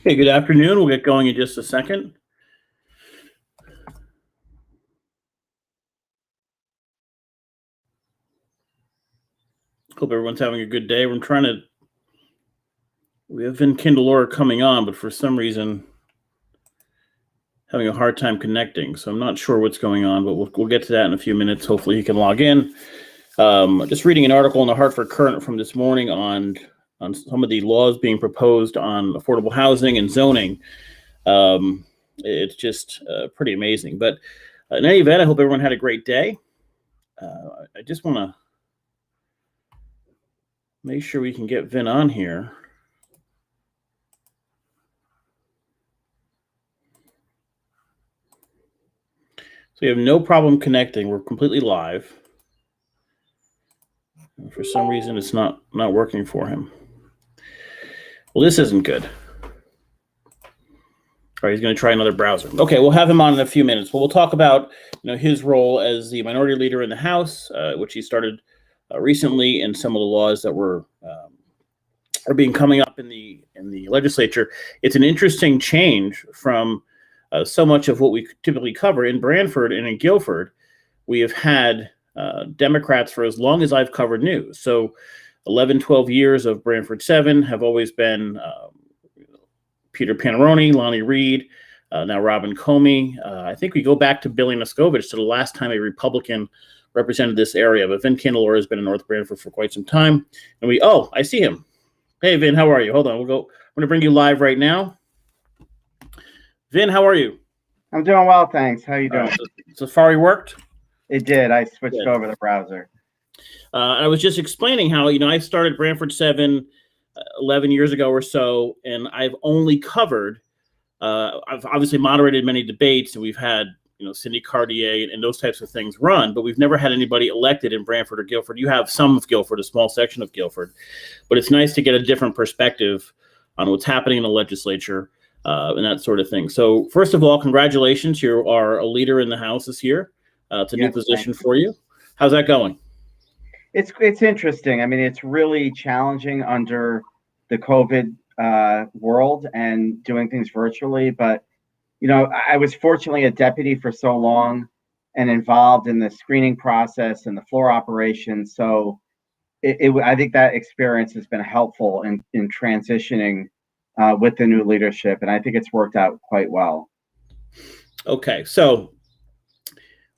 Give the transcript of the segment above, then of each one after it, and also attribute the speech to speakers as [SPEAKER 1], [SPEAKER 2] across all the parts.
[SPEAKER 1] Hey, good afternoon. We'll get going in just a second. Hope everyone's having a good day. We have Candelora coming on, but for some reason, having a hard time connecting. So I'm not sure what's going on, but we'll get to that in a few minutes. Hopefully he can log in. Just reading an article in the Hartford Courant from this morning on some of the laws being proposed on affordable housing and zoning. It's just pretty amazing. But in any event, I hope everyone had a great day. I just want to make sure we can get Vin on here. So we have no problem connecting. We're completely live. And for some reason, it's not working for him. Well, this isn't good. All right, he's going to try another browser. Okay, we'll have him on in a few minutes. But we'll talk about his role as the minority leader in the House, which he started recently, and some of the laws that are being coming up in the legislature. It's an interesting change from so much of what we typically cover in Branford and in Guilford. We have had Democrats for as long as I've covered news. So 11, 12 years of Branford 7 have always been Peter Panarone, Lonnie Reed, now Robin Comey. I think we go back to Billy Nascovich to the last time a Republican represented this area. But Vin Candelora has been in North Branford for quite some time. And I see him. Hey, Vin, how are you? Hold on. I'm going to bring you live right now. Vin, how are you?
[SPEAKER 2] I'm doing well, thanks. How you doing?
[SPEAKER 1] Safari worked?
[SPEAKER 2] It did. I switched over the browser.
[SPEAKER 1] I was just explaining how, I started Branford 7 11 years ago or so, and I've only covered, I've obviously moderated many debates, and we've had, Cindy Cartier and those types of things run, but we've never had anybody elected in Branford or Guilford. You have some of Guilford, a small section of Guilford, but it's nice to get a different perspective on what's happening in the legislature and that sort of thing. So first of all, congratulations. You are a leader in the House this year. It's a new position for you. How's that going?
[SPEAKER 2] It's interesting. I mean, it's really challenging under the COVID world and doing things virtually. But, I was fortunately a deputy for so long and involved in the screening process and the floor operation. So I think that experience has been helpful in transitioning with the new leadership. And I think it's worked out quite well.
[SPEAKER 1] Okay, so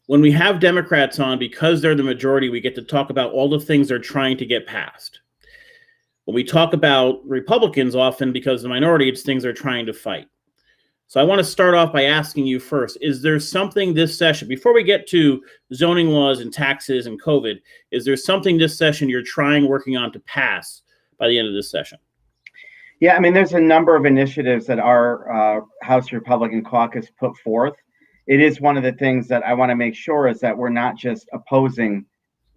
[SPEAKER 1] when we have Democrats on, because they're the majority, we get to talk about all the things they're trying to get passed. When we talk about Republicans, often because the minority, it's things they're trying to fight. So I want to start off by asking you first, is there something this session, before we get to zoning laws and taxes and COVID, is there something this session you're working on to pass by the end of this session?
[SPEAKER 2] Yeah, I mean, there's a number of initiatives that our House Republican caucus put forth. It is one of the things that I want to make sure is that we're not just opposing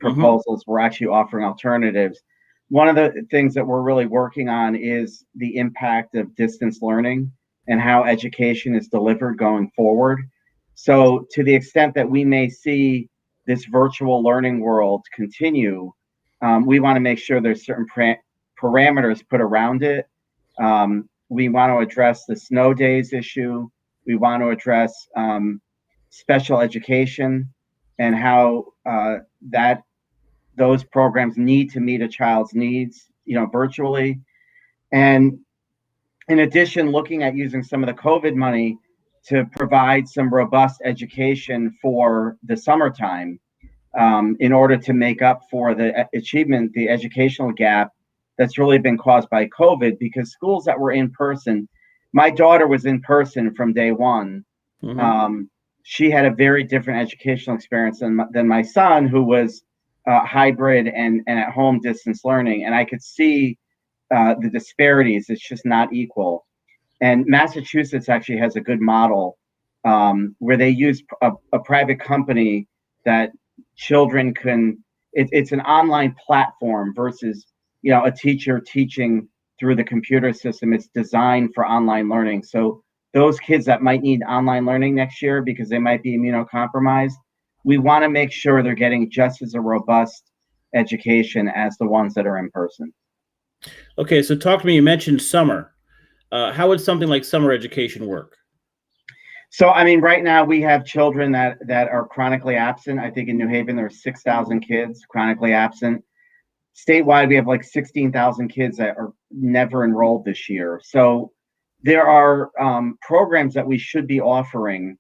[SPEAKER 2] proposals, we're actually offering alternatives. One of the things that we're really working on is the impact of distance learning and how education is delivered going forward. So to the extent that we may see this virtual learning world continue, we want to make sure there's certain parameters put around it. We want to address the snow days issue. We want to address special education and how those programs need to meet a child's needs, virtually. And in addition, looking at using some of the COVID money to provide some robust education for the summertime in order to make up for the educational gap that's really been caused by COVID, because schools that were in person, my daughter was in person from day one. She had a very different educational experience than my son, who was hybrid and at home distance learning. And I could see the disparities. It's just not equal. And Massachusetts actually has a good model where they use a private company that children can, it's an online platform versus, a teacher teaching through the computer system. It's designed for online learning. So those kids that might need online learning next year because they might be immunocompromised, we want to make sure they're getting just as a robust education as the ones that are in person.
[SPEAKER 1] Okay, so talk to me. You mentioned summer. how would something like summer education work?
[SPEAKER 2] So, I mean, right now we have children that are chronically absent. I think in New Haven, there's 6,000 kids chronically absent. Statewide, we have like 16,000 kids that are never enrolled this year. So there are programs that we should be offering,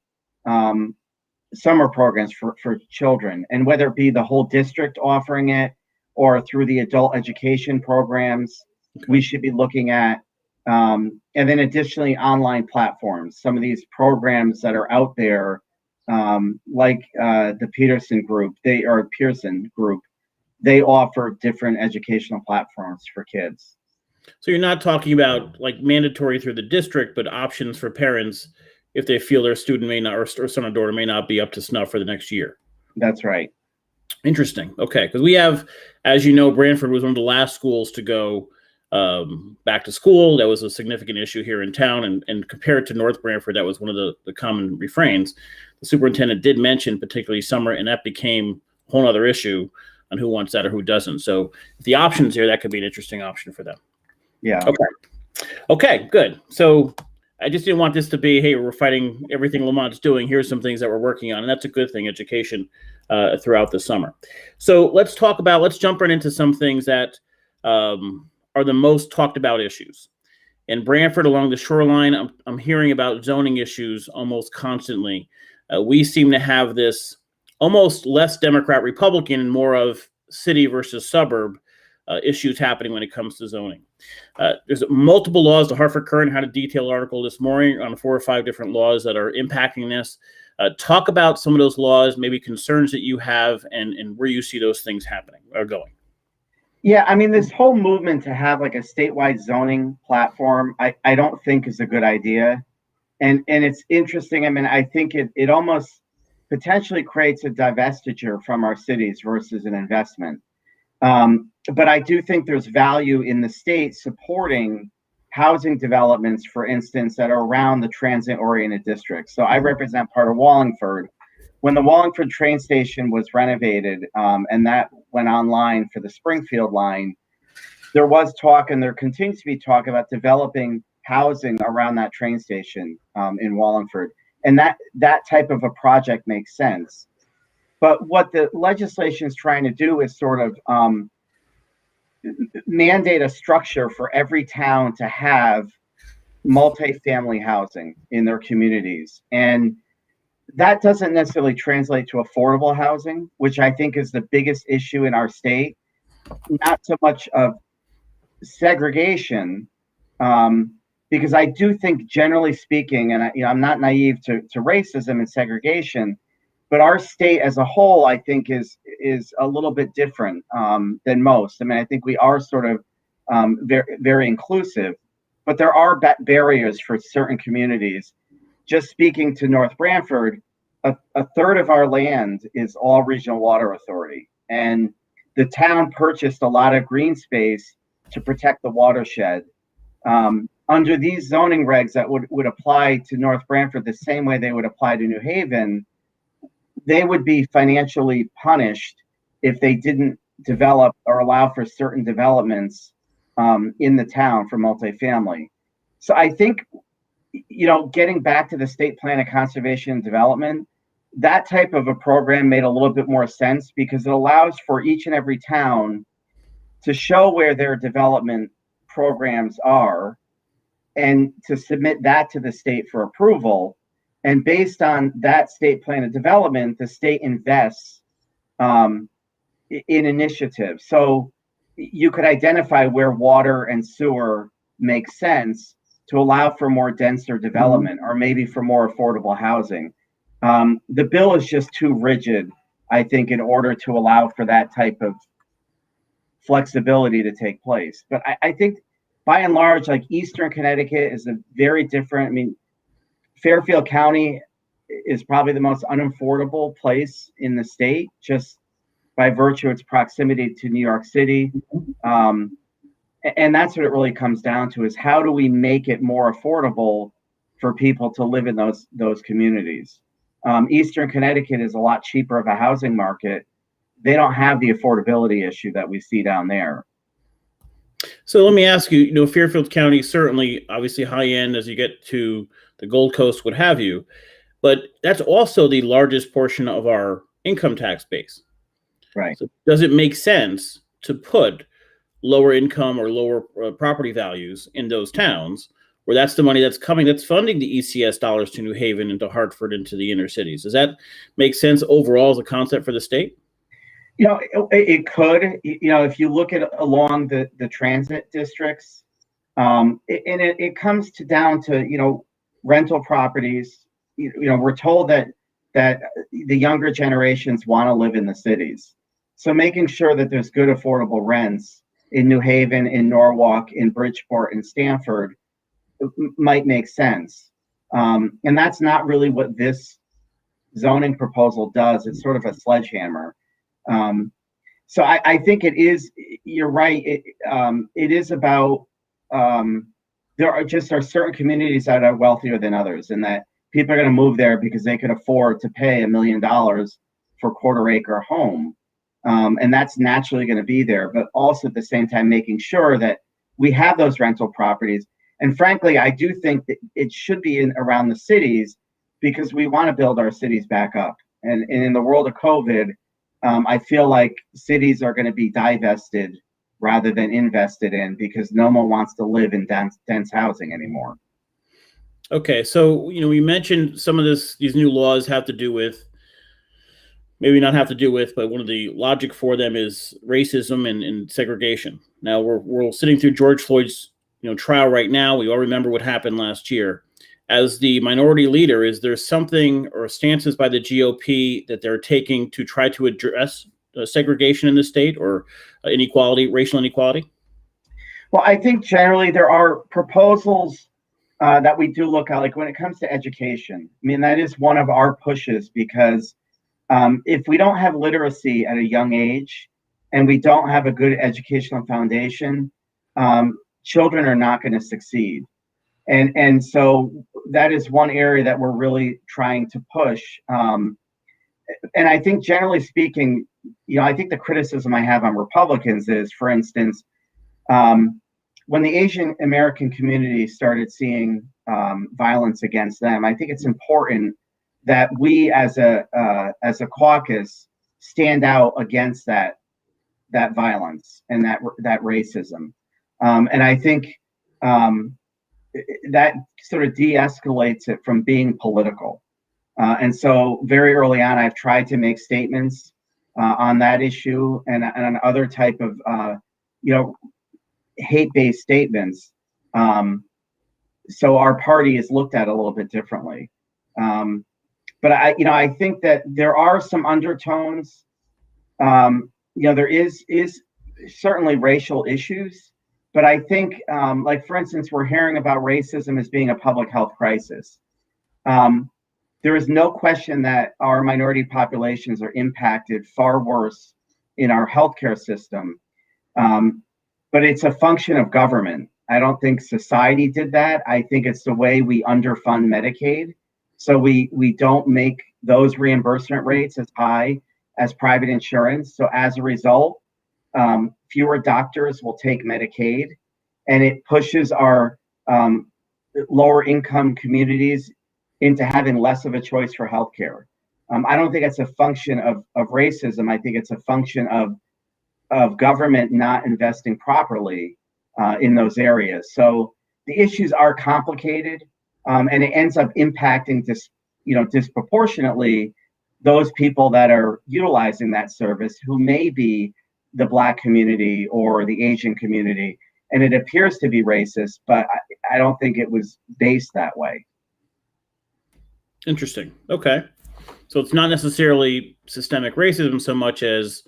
[SPEAKER 2] summer programs for children. And whether it be the whole district offering it or through the adult education programs, we should be looking at. And then additionally, online platforms. Some of these programs that are out there, like the Pearson Group, they offer different educational platforms for kids.
[SPEAKER 1] So you're not talking about like mandatory through the district, but options for parents if they feel their student may not, or son or daughter may not be up to snuff for the next year.
[SPEAKER 2] That's right.
[SPEAKER 1] Interesting. Okay. Because we have, as you know, Branford was one of the last schools to go back to school. That was a significant issue here in town. And compared to North Branford, that was one of the common refrains. The superintendent did mention particularly summer, and that became a whole other issue on who wants that or who doesn't. So if the option's here, that could be an interesting option for them.
[SPEAKER 2] Yeah.
[SPEAKER 1] Okay, good. So I just didn't want this to be, hey, we're fighting everything Lamont's doing. Here's some things that we're working on. And that's a good thing, education throughout the summer. So let's jump right into some things that are the most talked about issues. In Branford, along the shoreline, I'm hearing about zoning issues almost constantly. We seem to have this almost less Democrat-Republican and more of city versus suburb issues happening when it comes to zoning. There's multiple laws. The Hartford Courant had a detailed article this morning on 4 or 5 different laws that are impacting this. Talk about some of those laws, maybe concerns that you have, and where you see those things happening or going.
[SPEAKER 2] Yeah, I mean, this whole movement to have like a statewide zoning platform, I don't think is a good idea. And it's interesting. I mean, I think it almost potentially creates a divestiture from our cities versus an investment. But I do think there's value in the state supporting housing developments, for instance, that are around the transit-oriented districts. So I represent part of Wallingford. When the Wallingford train station was renovated, and that went online for the Springfield line, there was talk, and there continues to be talk about developing housing around that train station in Wallingford. And that type of a project makes sense. But what the legislation is trying to do is sort of mandate a structure for every town to have multifamily housing in their communities. And that doesn't necessarily translate to affordable housing, which I think is the biggest issue in our state. Not so much of segregation, because I do think, generally speaking, and I'm not naive to racism and segregation, but our state as a whole, I think, is a little bit different than most. I mean, I think we are sort of very, very inclusive, but there are barriers for certain communities. Just speaking to North Branford, a third of our land is all regional water authority, and the town purchased a lot of green space to protect the watershed. Under these zoning regs that would apply to North Branford the same way they would apply to New Haven, they would be financially punished if they didn't develop or allow for certain developments in the town for multifamily. So I think, getting back to the state plan of conservation and development, that type of a program made a little bit more sense because it allows for each and every town to show where their development programs are and to submit that to the state for approval. And based on that state plan of development, the state invests in initiatives. So you could identify where water and sewer make sense to allow for more denser development or maybe for more affordable housing. The bill is just too rigid, I think, in order to allow for that type of flexibility to take place. But I think by and large, like Eastern Connecticut is a very different, I mean, Fairfield County is probably the most unaffordable place in the state, just by virtue of its proximity to New York City. And that's what it really comes down to, is how do we make it more affordable for people to live in those communities? Eastern Connecticut is a lot cheaper of a housing market. They don't have the affordability issue that we see down there.
[SPEAKER 1] So let me ask you, Fairfield County, certainly, obviously high end as you get to the Gold Coast, what have you, but that's also the largest portion of our income tax base.
[SPEAKER 2] Right.
[SPEAKER 1] So does it make sense to put lower income or lower property values in those towns where that's the money that's coming, that's funding the ECS dollars to New Haven, into Hartford, into the inner cities? Does that make sense overall as a concept for the state?
[SPEAKER 2] It could. If you look at along the transit districts, it comes down to rental properties. We're told that the younger generations want to live in the cities, so making sure that there's good affordable rents in New Haven, in Norwalk, in Bridgeport, in Stamford might make sense. And that's not really what this zoning proposal does. It's sort of a sledgehammer. So I think it is. You're right. It is about there are certain communities that are wealthier than others, and that people are going to move there because they can afford to pay $1 million for a quarter-acre home, and that's naturally going to be there. But also at the same time, making sure that we have those rental properties. And frankly, I do think that it should be around the cities, because we want to build our cities back up. And in the world of COVID, I feel like cities are going to be divested rather than invested in, because no one wants to live in dense housing anymore.
[SPEAKER 1] Okay, so we mentioned some of these new laws have to do with, maybe not have to do with, but one of the logic for them is racism and segregation. Now we're sitting through George Floyd's trial right now. We all remember what happened last year. As the minority leader, is there something or stances by the GOP that they're taking to try to address segregation in the state, or inequality, racial inequality?
[SPEAKER 2] Well, I think generally there are proposals that we do look at, like when it comes to education. I mean, that is one of our pushes, because if we don't have literacy at a young age and we don't have a good educational foundation, children are not going to succeed. And so that is one area that we're really trying to push. And I think generally speaking, I think the criticism I have on Republicans is, for instance, when the Asian American community started seeing violence against them, I think it's important that we as a caucus stand out against that violence and that racism. And I think that sort of de-escalates it from being political. And so very early on, I've tried to make statements on that issue and on other type of, hate-based statements. So our party is looked at a little bit differently. But I think that there are some undertones. There is certainly racial issues. But I think, like, for instance, we're hearing about racism as being a public health crisis. There is no question that our minority populations are impacted far worse in our healthcare system. But it's a function of government. I don't think society did that. I think it's the way we underfund Medicaid. So we don't make those reimbursement rates as high as private insurance. So as a result, fewer doctors will take Medicaid, and it pushes our lower income communities into having less of a choice for healthcare. I don't think it's a function of racism. I think it's a function of government not investing properly in those areas. So the issues are complicated, and it ends up impacting disproportionately those people that are utilizing that service, who may be the Black community or the Asian community. And it appears to be racist, but I don't think it was based that way.
[SPEAKER 1] Interesting. Okay. So it's not necessarily systemic racism so much as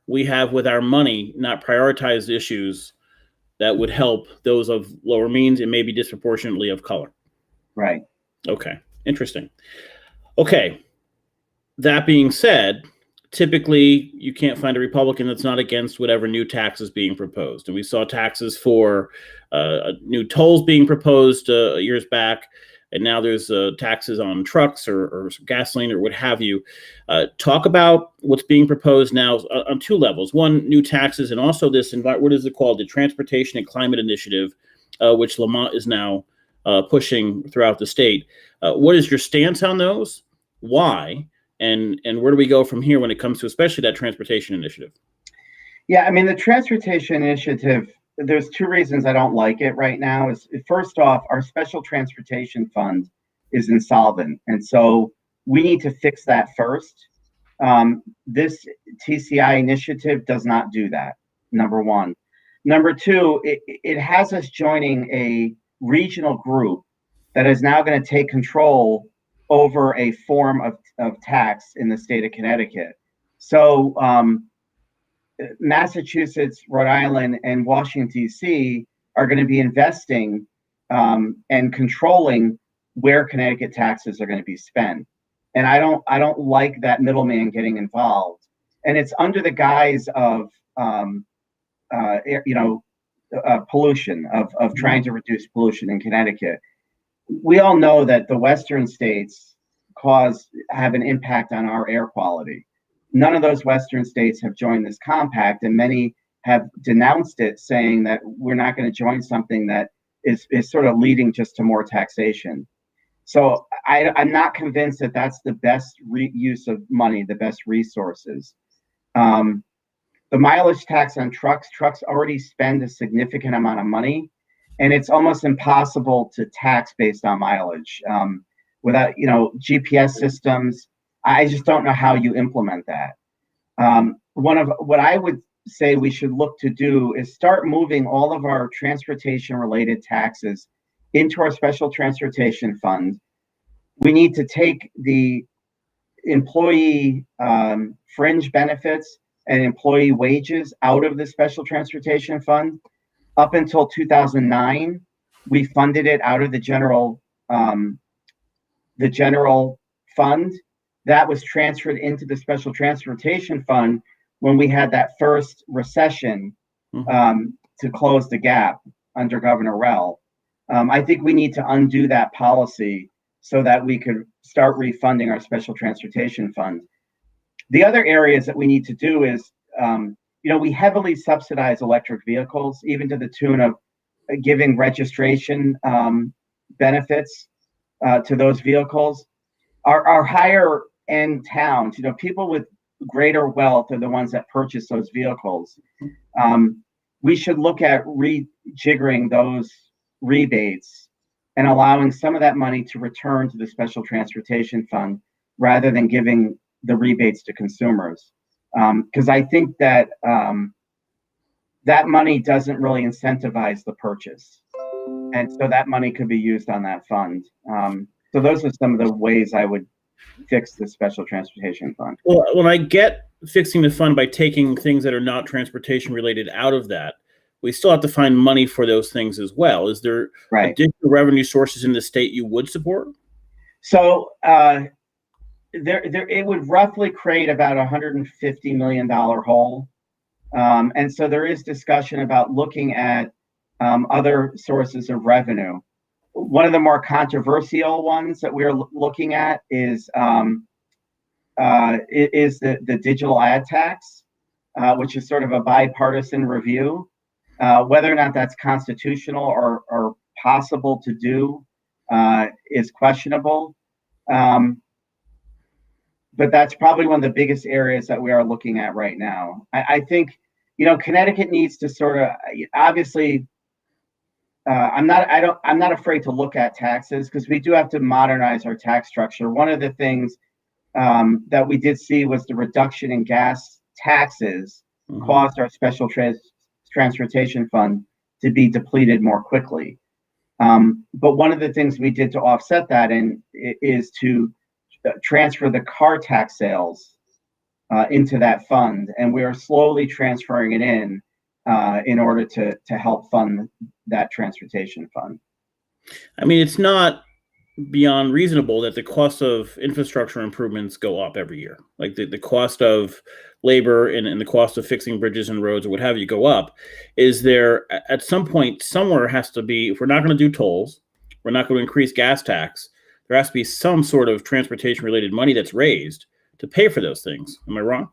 [SPEAKER 1] we have, with our money, not prioritized issues that would help those of lower means and maybe disproportionately of color.
[SPEAKER 2] Right.
[SPEAKER 1] Okay. Interesting. Okay. That being said, typically you can't find a Republican that's not against whatever new tax is being proposed. And we saw taxes for new tolls being proposed years back. and now there's taxes on trucks or gasoline or what have you. Talk about what's being proposed now on two levels. One, new taxes, and also this, what is it called? The Transportation and Climate Initiative, which Lamont is now pushing throughout the state. What is your stance on those? Why? And where do we go from here when it comes to especially that transportation initiative?
[SPEAKER 2] Yeah, I mean, the transportation initiative, there's two reasons I don't like it right now. Is first off, our special transportation fund is insolvent. And so we need to fix that first. This TCI initiative does not do that, number one. Number two, it has us joining a regional group that is now going to take control over a form of tax in the state of Connecticut. So Massachusetts, Rhode Island, and Washington, D.C. are going to be investing and controlling where Connecticut taxes are going to be spent. And I don't like that middleman getting involved. And it's under the guise of pollution, of trying to reduce pollution in Connecticut. We all know that the Western states have an impact on our air quality. None of those Western states have joined this compact, and many have denounced it, saying that we're not going to join something that is sort of leading just to more taxation. So I'm not convinced that that's the best use of money, the best resources. The mileage tax on trucks already spend a significant amount of money, and it's almost impossible to tax based on mileage. Without GPS systems, I just don't know how you implement that. One of what I would say we should look to do is start moving all of our transportation related taxes into our special transportation fund. We need to take the employee fringe benefits and employee wages out of the special transportation fund. Up until 2009, we funded it out of the general fund. That was transferred into the special transportation fund when we had that first recession to close the gap under Governor Rell. I think we need to undo that policy so that we could start refunding our special transportation fund. The other areas that we need to do is, we heavily subsidize electric vehicles, even to the tune of giving registration benefits to those vehicles. Our higher end towns, people with greater wealth are the ones that purchase those vehicles. We should look at rejiggering those rebates and allowing some of that money to return to the special transportation fund rather than giving the rebates to consumers. Because I think that that money doesn't really incentivize the purchase. And so that money could be used on that fund. So those are some of the ways I would fix the special transportation fund.
[SPEAKER 1] Well, when I get fixing the fund by taking things that are not transportation related out of that, we still have to find money for those things as well. Is there additional revenue sources in the state you would support?
[SPEAKER 2] So it would roughly create about $150 million hole. And so there is discussion about looking at other sources of revenue. One of the more controversial ones that we're looking at is the digital ad tax, which is sort of a bipartisan review. Whether or not that's constitutional or possible to do is questionable. But that's probably one of the biggest areas that we are looking at right now. I think, Connecticut needs to sort of, obviously, I'm not afraid to look at taxes because we do have to modernize our tax structure. One of the things that we did see was the reduction in gas taxes caused our special transportation fund to be depleted more quickly. But one of the things we did to offset that is to transfer the car tax sales into that fund, and we are slowly transferring it in order to help fund that transportation fund.
[SPEAKER 1] I mean, it's not beyond reasonable that the cost of infrastructure improvements go up every year. Like the cost of labor and the cost of fixing bridges and roads or what have you go up. Is there at some point somewhere has to be, if we're not going to do tolls, we're not going to increase gas tax. There has to be some sort of transportation related money that's raised to pay for those things. Am I wrong?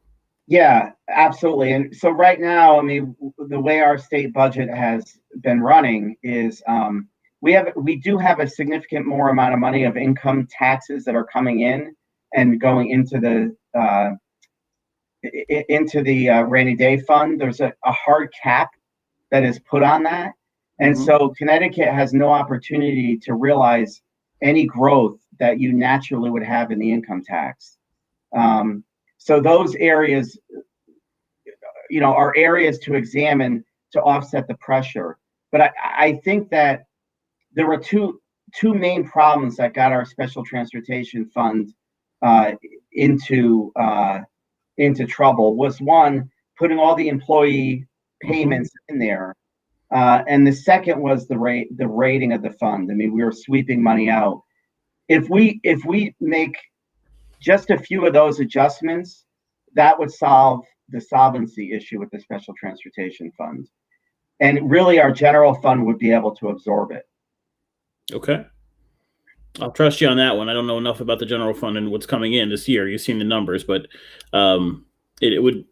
[SPEAKER 2] Yeah, absolutely. And so right now, I mean, the way our state budget has been running is we do have a significant more amount of money of income taxes that are coming in and going into the rainy day fund. There's a hard cap that is put on that. And so Connecticut has no opportunity to realize any growth that you naturally would have in the income tax. So those areas, are areas to examine to offset the pressure. But I think that there were two main problems that got our special transportation fund into trouble. Was one, putting all the employee payments in there, and the second was the rating of the fund. I mean, we were sweeping money out. If we make just a few of those adjustments, that would solve the solvency issue with the special transportation fund. And really, our general fund would be able to absorb it.
[SPEAKER 1] Okay. I'll trust you on that one. I don't know enough about the general fund and what's coming in this year. You've seen the numbers, but it would,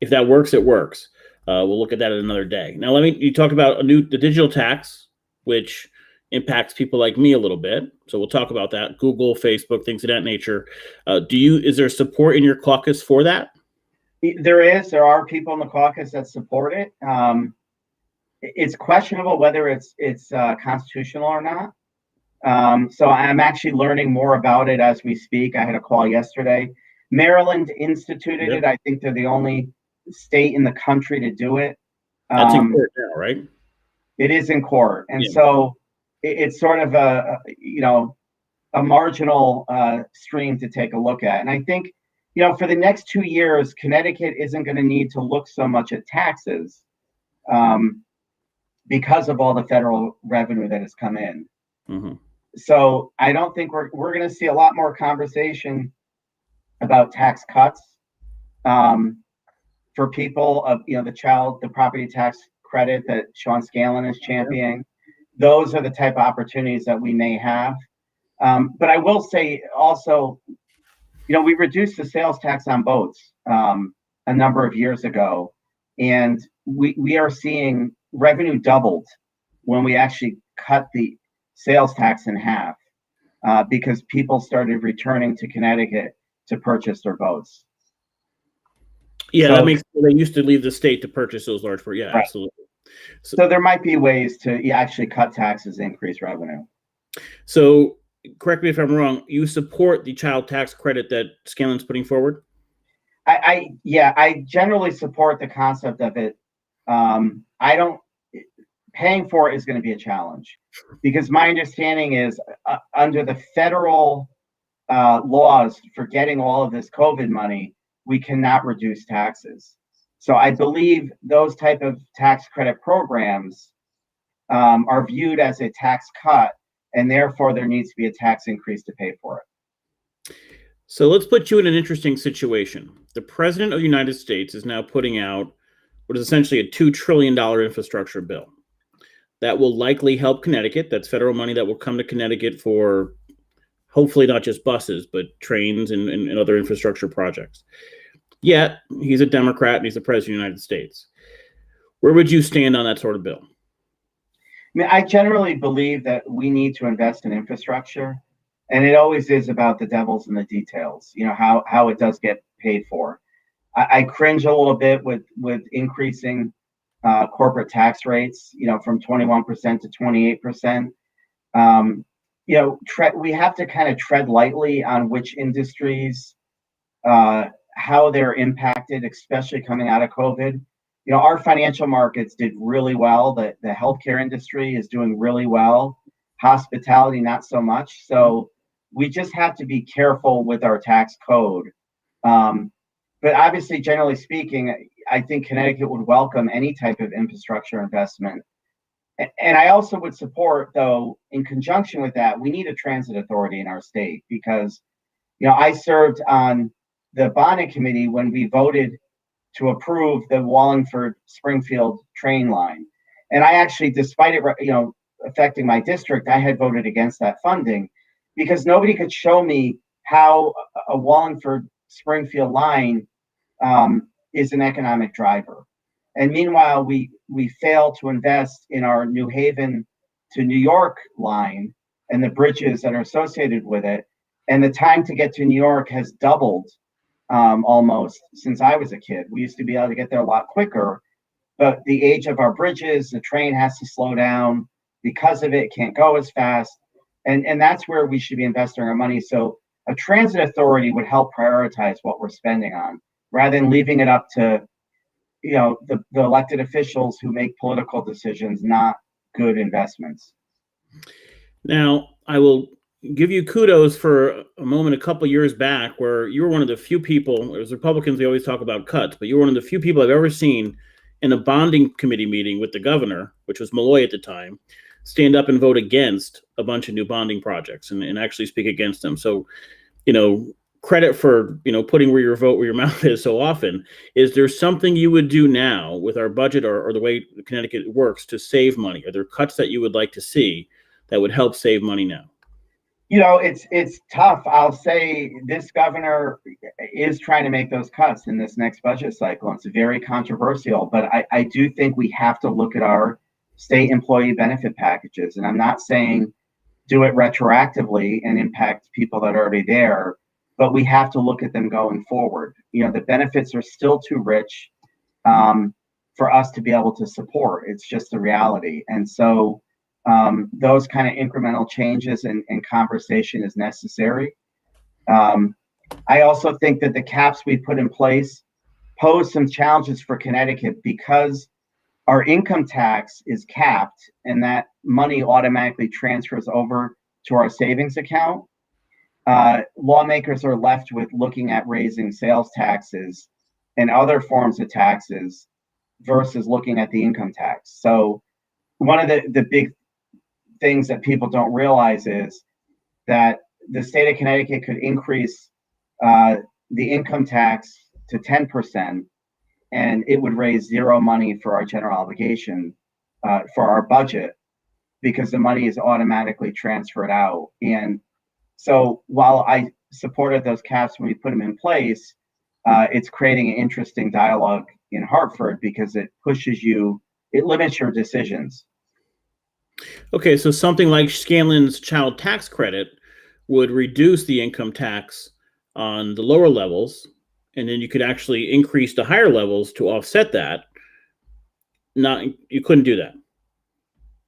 [SPEAKER 1] if that works, it works. We'll look at that another day. Now, you talked about the digital tax, which impacts people like me a little bit. So we'll talk about that. Google, Facebook, things of that nature. Is there support in your caucus for that?
[SPEAKER 2] There are people in the caucus that support it. It's questionable whether it's constitutional or not. So I'm actually learning more about it as we speak. I had a call yesterday. Maryland instituted it. I think they're the only state in the country to do it.
[SPEAKER 1] That's in court now, right?
[SPEAKER 2] It is in court, and so it's sort of a marginal stream to take a look at. And I think, for the next 2 years, Connecticut isn't going to need to look so much at taxes because of all the federal revenue that has come in. So I don't think we're going to see a lot more conversation about tax cuts for people of the property tax credit that Sean Scanlon is championing. Those are the type of opportunities that we may have. But I will say also, we reduced the sales tax on boats a number of years ago, and we are seeing revenue doubled when we actually cut the sales tax in half because people started returning to Connecticut to purchase their boats.
[SPEAKER 1] Yeah, that makes sense. They used to leave the state to purchase those large boats. Yeah, right. Absolutely.
[SPEAKER 2] So there might be ways to actually cut taxes, increase revenue.
[SPEAKER 1] So correct me if I'm wrong, you support the child tax credit that Scanlon's putting forward?
[SPEAKER 2] I generally support the concept of it. Paying for it is going to be a challenge because my understanding is under the federal laws for getting all of this COVID money, we cannot reduce taxes. So I believe those type of tax credit programs are viewed as a tax cut, and therefore there needs to be a tax increase to pay for it.
[SPEAKER 1] So let's put you in an interesting situation. The President of the United States is now putting out what is essentially a $2 trillion infrastructure bill. That will likely help Connecticut. That's federal money that will come to Connecticut for hopefully not just buses, but trains and other infrastructure projects. Yet, he's a Democrat and he's the President of the United States. Where would you stand on that sort of bill?
[SPEAKER 2] I mean, I generally believe that we need to invest in infrastructure, and it always is about the devil's in the details, how it does get paid for. I cringe a little bit with increasing corporate tax rates, from 21% to 28%. We have to kind of tread lightly on which industries, how they're impacted, especially coming out of COVID. Our financial markets did really well. The healthcare industry is doing really well. Hospitality, not so much. So we just have to be careful with our tax code. But obviously, generally speaking, I think Connecticut would welcome any type of infrastructure investment. And I also would support, though, in conjunction with that, we need a transit authority in our state because, I served on the bonding committee when we voted to approve the Wallingford-Springfield train line. And I actually, despite it, affecting my district, I had voted against that funding because nobody could show me how a Wallingford Springfield line is an economic driver. And meanwhile, we fail to invest in our New Haven to New York line and the bridges that are associated with it. And the time to get to New York has doubled almost since I was a kid. We used to be able to get there a lot quicker, but the age of our bridges, the train has to slow down because of it, can't go as fast. And that's where we should be investing our money. So a transit authority would help prioritize what we're spending on rather than leaving it up to, the elected officials who make political decisions, not good investments.
[SPEAKER 1] Now, I will give you kudos for a moment a couple years back where you were one of the few people, as Republicans, we always talk about cuts, but you were one of the few people I've ever seen in a bonding committee meeting with the governor, which was Malloy at the time, stand up and vote against a bunch of new bonding projects and actually speak against them. So, credit for, putting where your mouth is so often. Is there something you would do now with our budget or the way Connecticut works to save money? Are there cuts that you would like to see that would help save money now?
[SPEAKER 2] It's tough. I'll say this governor is trying to make those cuts in this next budget cycle. It's very controversial, but I do think we have to look at our state employee benefit packages. And I'm not saying do it retroactively and impact people that are already there, but we have to look at them going forward. The benefits are still too rich for us to be able to support. It's just the reality. And so those kind of incremental changes and conversation is necessary. I also think that the caps we put in place pose some challenges for Connecticut because our income tax is capped and that money automatically transfers over to our savings account. Lawmakers are left with looking at raising sales taxes and other forms of taxes versus looking at the income tax. So one of the big things that people don't realize is that the state of Connecticut could increase the income tax to 10%, and it would raise zero money for our general obligation for our budget because the money is automatically transferred out. And so while I supported those caps when we put them in place, it's creating an interesting dialogue in Hartford because it limits your decisions.
[SPEAKER 1] Okay, so something like Scanlon's child tax credit would reduce the income tax on the lower levels, and then you could actually increase the higher levels to offset that. You couldn't do that.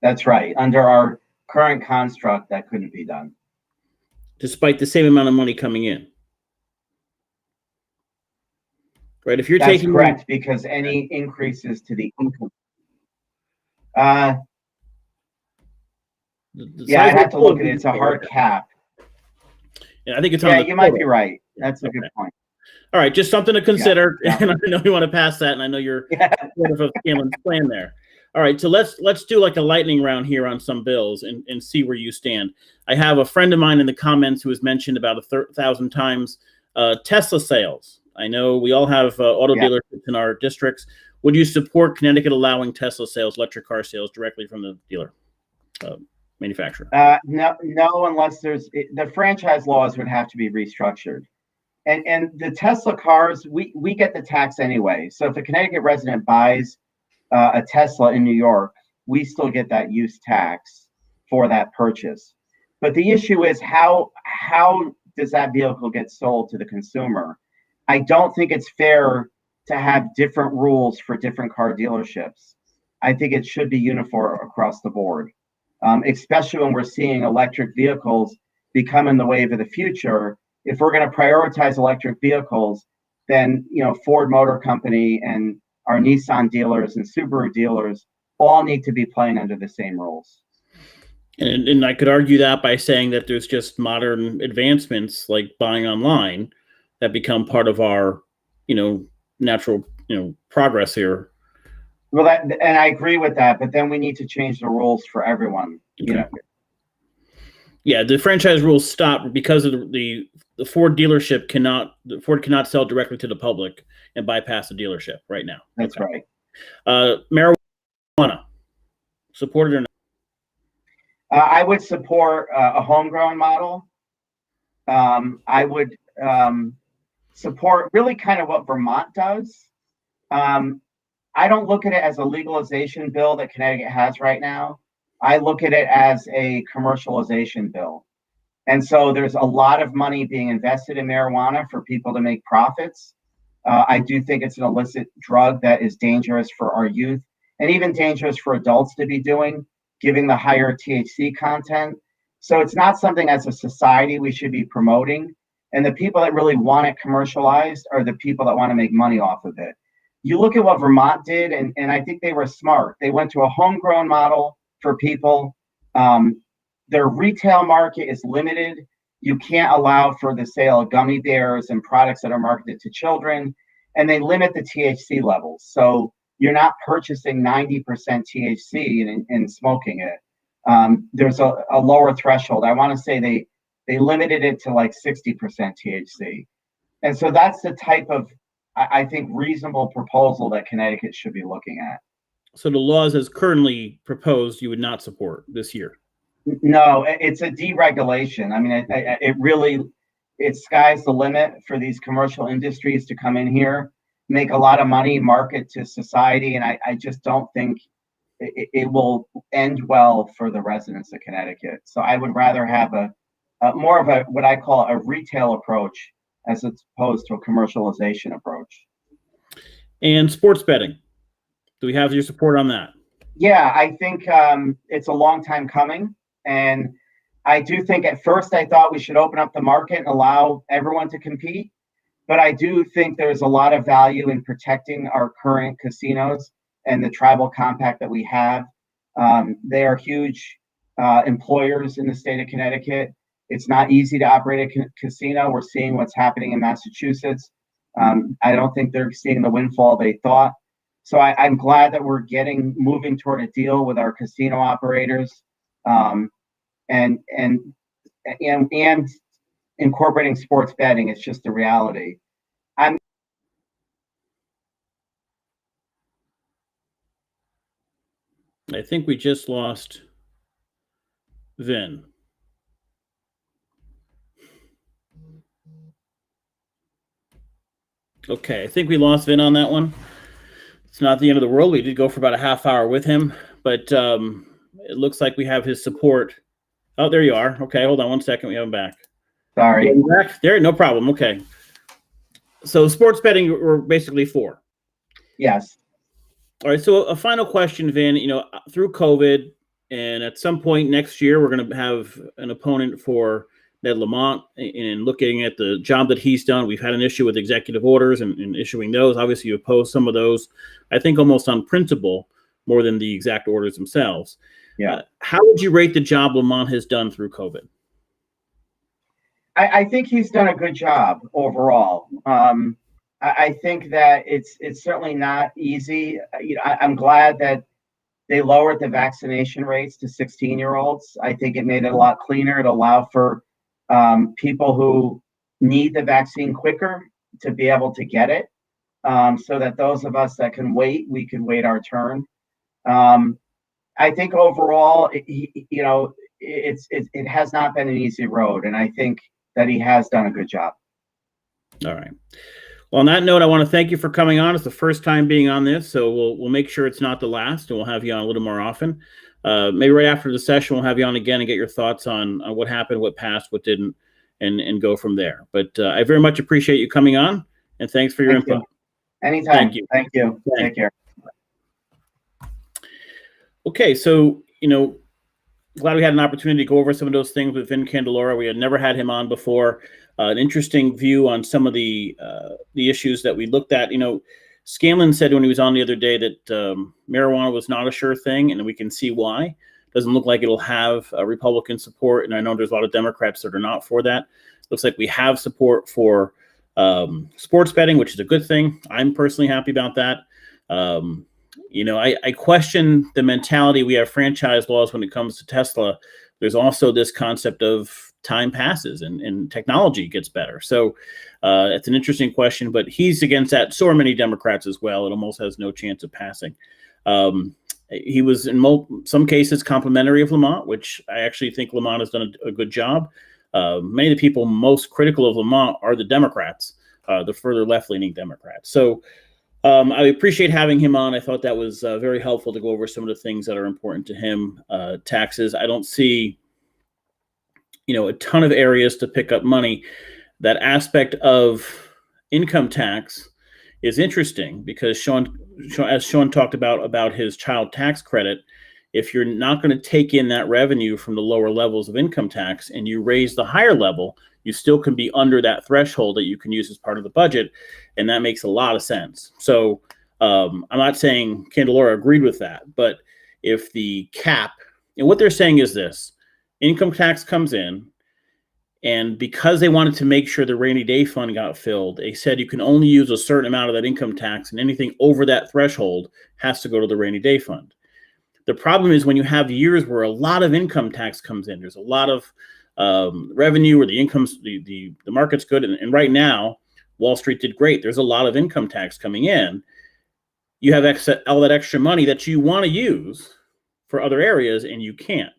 [SPEAKER 2] That's right. Under our current construct, that couldn't be done.
[SPEAKER 1] Despite the same amount of money coming in. Right? If you're
[SPEAKER 2] That's
[SPEAKER 1] taking
[SPEAKER 2] correct, because any increases to the income. Yeah, I'd have to look at it. It's a hard cap.
[SPEAKER 1] Yeah, I think it's
[SPEAKER 2] you might be right. That's a good point.
[SPEAKER 1] All right, just something to consider.
[SPEAKER 2] Yeah.
[SPEAKER 1] And I know you want to pass that, and I know you're sort of Scanlon's plan there. All right, so let's do like a lightning round here on some bills and see where you stand. I have a friend of mine in the comments who has mentioned about 1,000 times Tesla sales. I know we all have auto dealerships in our districts. Would you support Connecticut allowing Tesla sales, electric car sales, directly from the dealer manufacturer?
[SPEAKER 2] No, unless the franchise laws would have to be restructured. And the Tesla cars, we get the tax anyway. So if a Connecticut resident buys a Tesla in New York, we still get that use tax for that purchase. But the issue is how does that vehicle get sold to the consumer? I don't think it's fair to have different rules for different car dealerships. I think it should be uniform across the board, especially when we're seeing electric vehicles becoming the wave of the future. If we're going to prioritize electric vehicles, then Ford Motor Company and our Nissan dealers and Subaru dealers all need to be playing under the same rules.
[SPEAKER 1] And I could argue that by saying that there's just modern advancements like buying online that become part of our, natural, progress here.
[SPEAKER 2] Well, and I agree with that, but then we need to change the rules for everyone.
[SPEAKER 1] Okay. Yeah, the franchise rules stop because of the Ford dealership Ford cannot sell directly to the public and bypass the dealership right now.
[SPEAKER 2] That's right.
[SPEAKER 1] Marijuana, supported or not?
[SPEAKER 2] I would support a homegrown model. I would support really kind of what Vermont does. I don't look at it as a legalization bill that Connecticut has right now. I look at it as a commercialization bill. And so there's a lot of money being invested in marijuana for people to make profits. I do think it's an illicit drug that is dangerous for our youth and even dangerous for adults to be doing, giving the higher THC content. So it's not something as a society we should be promoting. And the people that really want it commercialized are the people that want to make money off of it. You look at what Vermont did, and I think they were smart. They went to a homegrown model for people. Their retail market is limited. You can't allow for the sale of gummy bears and products that are marketed to children, and they limit the THC levels. So you're not purchasing 90% THC and smoking it. There's a lower threshold. I want to say they limited it to like 60% THC. And so that's the type of, I think, reasonable proposal that Connecticut should be looking at.
[SPEAKER 1] So the laws as currently proposed, you would not support this year?
[SPEAKER 2] No, it's a deregulation. I mean, it really, it's sky's the limit for these commercial industries to come in here, make a lot of money, market to society. And I just don't think it will end well for the residents of Connecticut. So I would rather have a more of a, what I call a retail approach as opposed to a commercialization approach.
[SPEAKER 1] And sports betting, do we have your support on that?
[SPEAKER 2] Yeah, I think it's a long time coming. And I do think at first I thought we should open up the market and allow everyone to compete. But I do think there's a lot of value in protecting our current casinos and the tribal compact that we have. They are huge employers in the state of Connecticut. It's not easy to operate a casino. We're seeing what's happening in Massachusetts. I don't think they're seeing the windfall they thought. So I'm glad that we're moving toward a deal with our casino operators, and incorporating sports betting. It's just the reality.
[SPEAKER 1] I think we just lost Vin. Okay, I think we lost Vin on that one. It's not the end of the world. We did go for about a half hour with him, but it looks like we have his support. Oh, there you are. Okay, hold on one second. We have him back.
[SPEAKER 2] Sorry.
[SPEAKER 1] Back there, no problem. Okay. So sports betting, we're basically for.
[SPEAKER 2] Yes.
[SPEAKER 1] All right. So a final question, Vin. You know, through COVID, and at some point next year, we're going to have an opponent for Ned Lamont. And looking at the job that he's done, we've had an issue with executive orders and issuing those. Obviously, you oppose some of those, I think, almost on principle more than the exact orders themselves.
[SPEAKER 2] Yeah.
[SPEAKER 1] How would you rate the job Lamont has done through COVID?
[SPEAKER 2] I think he's done a good job overall. I think that it's certainly not easy. You know, I'm glad that they lowered the vaccination rates to 16-year-olds. I think it made it a lot cleaner. It allowed for people who need the vaccine quicker to be able to get it, so that those of us that can wait, we can wait our turn. I think overall, it has not been an easy road, and I think that he has done a good job.
[SPEAKER 1] All right. Well, on that note, I want to thank you for coming on. It's the first time being on this, so we'll make sure it's not the last, and we'll have you on a little more often. Maybe right after the session, we'll have you on again and get your thoughts on what happened, what passed, what didn't, and go from there. But I very much appreciate you coming on, and thanks for your input.
[SPEAKER 2] Anytime.
[SPEAKER 1] Thank you.
[SPEAKER 2] Thank you. Take care.
[SPEAKER 1] Okay, so, glad we had an opportunity to go over some of those things with Vin Candelora. We had never had him on before. An interesting view on some of the issues that we looked at. Scanlon said when he was on the other day that marijuana was not a sure thing, and we can see why. Doesn't look like it'll have Republican support, and I know there's a lot of Democrats that are not for that. Looks like we have support for sports betting, which is a good thing. I'm personally happy about that. I question the mentality. We have franchise laws when it comes to Tesla. There's also this concept of time passes and technology gets better. So it's an interesting question, but he's against that. So are many Democrats as well. It almost has no chance of passing. He was in some cases complimentary of Lamont, which I actually think Lamont has done a good job. Many of the people most critical of Lamont are the Democrats, the further left-leaning Democrats. So I appreciate having him on. I thought that was very helpful to go over some of the things that are important to him. Taxes. I don't see, a ton of areas to pick up money. That aspect of income tax is interesting because as Sean talked about his child tax credit, if you're not going to take in that revenue from the lower levels of income tax and you raise the higher level, you still can be under that threshold that you can use as part of the budget. And that makes a lot of sense. So I'm not saying Candelora agreed with that, but if the cap, and what they're saying is this, income tax comes in, and because they wanted to make sure the rainy day fund got filled, they said you can only use a certain amount of that income tax, and anything over that threshold has to go to the rainy day fund. The problem is when you have years where a lot of income tax comes in, there's a lot of revenue, or the market's good, and right now Wall Street did great. There's a lot of income tax coming in. You have all that extra money that you want to use for other areas, and you can't.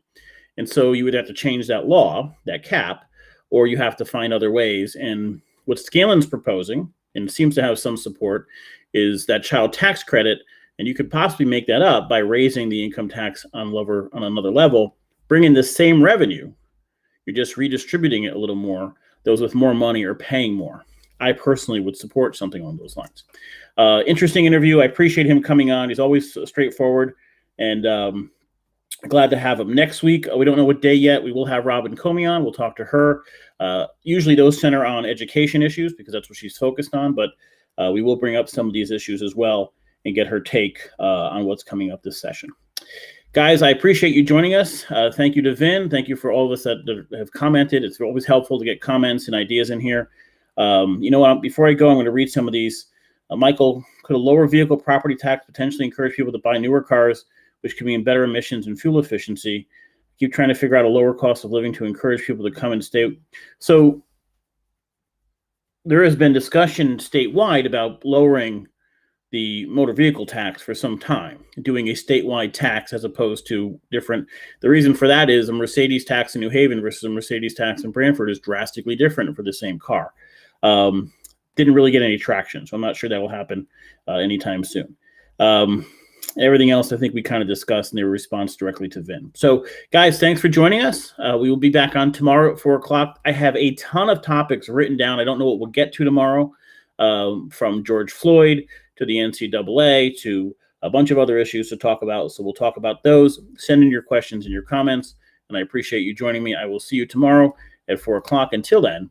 [SPEAKER 1] And so you would have to change that law, that cap, or you have to find other ways. And what Scalen's proposing, and seems to have some support, is that child tax credit, and you could possibly make that up by raising the income tax on another level, bringing the same revenue. You're just redistributing it a little more. Those with more money are paying more. I personally would support something along those lines. Interesting interview. I appreciate him coming on. He's always straightforward, and glad to have him next week. We don't know what day yet. We will have Robin Comey on. We'll talk to her. Usually those center on education issues because that's what she's focused on, but we will bring up some of these issues as well and get her take on what's coming up this session. Guys, I appreciate you joining us. Thank you to Vin. Thank you for all of us that have commented. It's always helpful to get comments and ideas in here. Before I go, I'm going to read some of these. Michael, could a lower vehicle property tax potentially encourage people to buy newer cars, which could mean better emissions and fuel efficiency? Keep trying to figure out a lower cost of living to encourage people to come and stay. So there has been discussion statewide about lowering the motor vehicle tax for some time, doing a statewide tax as opposed to different. The reason for that is a Mercedes tax in New Haven versus a Mercedes tax in Branford is drastically different for the same car. Didn't really get any traction, so I'm not sure that will happen anytime soon. Everything else I think we kind of discussed in their response directly to Vin. So guys, thanks for joining us. We will be back on tomorrow at 4 o'clock. I have a ton of topics written down. I don't know what we'll get to tomorrow, from George Floyd to the NCAA to a bunch of other issues to talk about. So we'll talk about those. Send in your questions and your comments, and I appreciate you joining me. I will see you tomorrow at 4 o'clock. Until then,